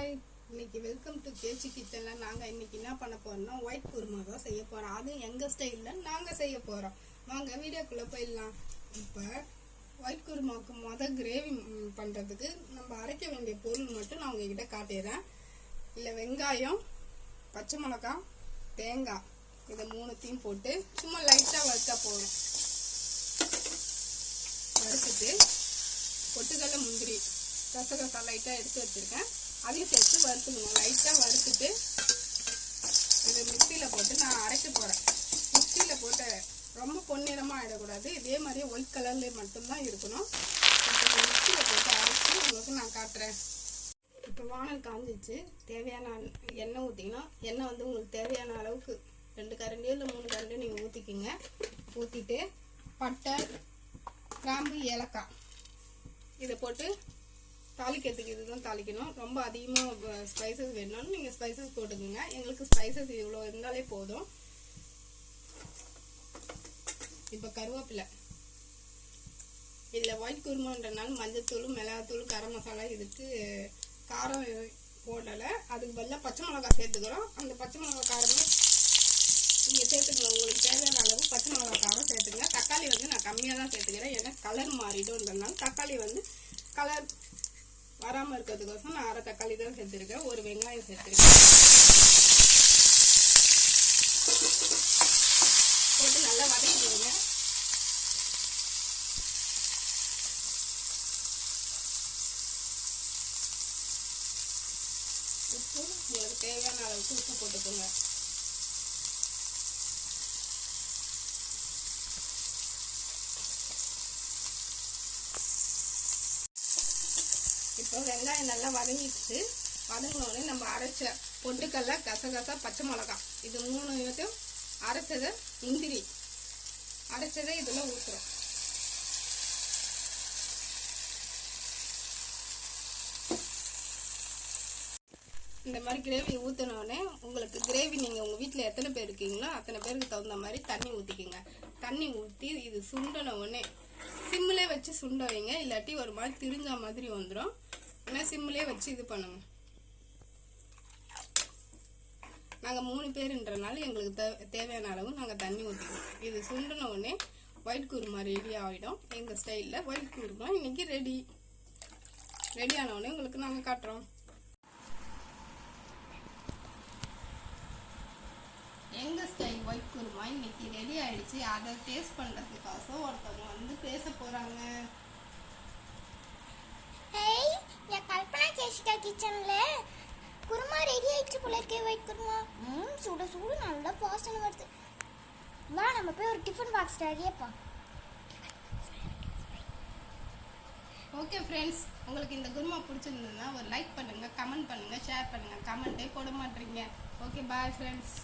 Hi, இன்னைக்கு welcome to கேச்சி கிச்சனில் நாங்கள் இன்னைக்கு என்ன பண்ண போறோம்னா ஒயிட் குருமா தான் செய்ய போகிறோம். அதுவும் எங்கள் ஸ்டைலில் நாங்கள் செய்ய போகிறோம். வாங்க வீடியோக்குள்ளே போயிடலாம். இப்போ ஒயிட் குருமாவுக்கு கிரேவி பண்ணுறதுக்கு நம்ம அரைக்க வேண்டிய பொருள் மட்டும் நான் உங்ககிட்ட காட்டிடுறேன். இல்லை வெங்காயம், பச்சை மிளகாய், தேங்காய் இதை மூணுத்தையும் போட்டு சும்மா லைட்டாக வறுத்தா போதும். வறுத்துட்டு பொட்டுக்கடலை, முந்திரி, கசகசா லைட்டாக எடுத்து வச்சுருக்கேன். அதையும் சேர்த்து வறுத்துக்கணும். லைட்டாக வறுத்துட்டு இதை மிக்சியில் போட்டு நான் அரைக்க போகிறேன். மிக்சியில் போட்டு ரொம்ப பொன்னிறமாக ஆகிடக்கூடாது. இதே மாதிரி ஒயிட் கலர்லேயே மட்டும்தான் இருக்கணும். மிக்சியில் போட்டு அரைச்சி உங்களுக்கு நான் காட்டுறேன். இப்போ வானல் காஞ்சிச்சு. தேவையான எண்ணெய் ஊற்றிக்கணும். எண்ணெய் வந்து உங்களுக்கு தேவையான அளவுக்கு 2 கரண்டியோ இல்லை 3 கரண்டியோ நீங்கள் ஊற்றிக்கிங்க. ஊற்றிட்டு பட்டை, கிராம்பு, ஏலக்காய் இதை போட்டு தாளிக்கிறதுக்கு இதுதான் தாளிக்கணும். ரொம்ப அதிகமாக ஸ்பைசஸ் வேணும்னு நீங்கள் ஸ்பைசஸ் போட்டுக்கோங்க. எங்களுக்கு ஸ்பைசஸ் இவ்வளோ இருந்தாலே போதும். இப்போ கருவேப்பிலை, இதில் ஒயிட் குருமான்றனால மஞ்சத்தூள், மிளகாத்தூள், கரம் மசாலா இதுக்கு காரம் போடலை. அதுக்கு பதிலாக பச்சை மிளகாய் சேர்த்துக்கிறோம். அந்த பச்சை மிளகாய் காரமே நீங்கள் சேர்த்துக்கணும். உங்களுக்கு தேவையான அளவு பச்சை மிளகாய் காரம் சேர்த்துங்க. தக்காளி வந்து நான் கம்மியாக தான் சேர்த்துக்கிறேன். ஏன்னா கலர் மாறிடும்ன்றதுனால தக்காளி வந்து கலர் வராமல் இருக்கிறதுக்கோசம் நான் 1/2 தக்காளி தான் சேர்த்துருக்கேன். ஒரு வெங்காயம் சேர்த்துருக்கேன். போட்டு நல்லா வதக்கிடுங்க. உப்பு உங்களுக்கு தேவையான அளவுக்கு உப்பு போட்டுக்கோங்க. இப்போ வெங்காயம் நல்லா வதங்கிட்டு வதங்கினோடனே நம்ம அரைச்ச பொட்டுக்கடலை, கசகசா, பச்சை மிளகாய் இது 3 அரைச்சதை, முந்திரி அரைச்சதை இதில் ஊற்றுறோம். இந்த மாதிரி கிரேவி ஊற்றினோடனே உங்களுக்கு கிரேவி நீங்கள் உங்கள் வீட்டில் எத்தனை பேர் இருக்கீங்களோ அத்தனை பேருக்கு தகுந்த மாதிரி தண்ணி ஊற்றிக்கிங்க. தண்ணி ஊற்றி இது சுண்டின உடனே சிம்மிலே வச்சு சுண்ட வைங்க. இல்லாட்டி ஒரு மாதிரி திரிஞ்ச மாதிரி வந்துடும். ஆனால் சிம்மிலே வச்சு இது பண்ணுங்க. நாங்கள் 3 பேருன்றனால எங்களுக்கு தேவையான அளவு நாங்கள் தண்ணி ஊற்றிக்கணும். இது சுண்டின உடனே ஒயிட் குருமா ரெடி ஆகிடும். எங்கள் ஸ்டைலில் ஒயிட் குருமா இன்னைக்கு ரெடி ஆன உடனே உங்களுக்கு நாங்கள் காட்டுறோம். எங்கள் ஸ்டைல் ஒயிட் குருமா இன்னைக்கு ரெடி ஆயிடுச்சு. அதை டேஸ்ட் பண்ணுறதுக்காக ஒருத்தவங்க வந்து பேச போகிறாங்க. ஹேய், நான் கல்பனா கேஷிகா கிச்சன்ல குருமா ரெடி ஆயிடுச்சு போல இருக்கே. ஒயிட் குருமா சுட சுட நல்லா வாசனை வருது. வா நம்ம போய் ஒரு டிஃபன் பாக்ஸ் ரெடியாப்பா. ஓகே ஃப்ரெண்ட்ஸ், உங்களுக்கு இந்த குருமா பிடிச்சிருந்ததுன்னா ஒரு லைக் பண்ணுங்கள், கமெண்ட் பண்ணுங்கள், ஷேர் பண்ணுங்கள். கமெண்ட்டே போட மாட்டீங்க. Okay, bye friends.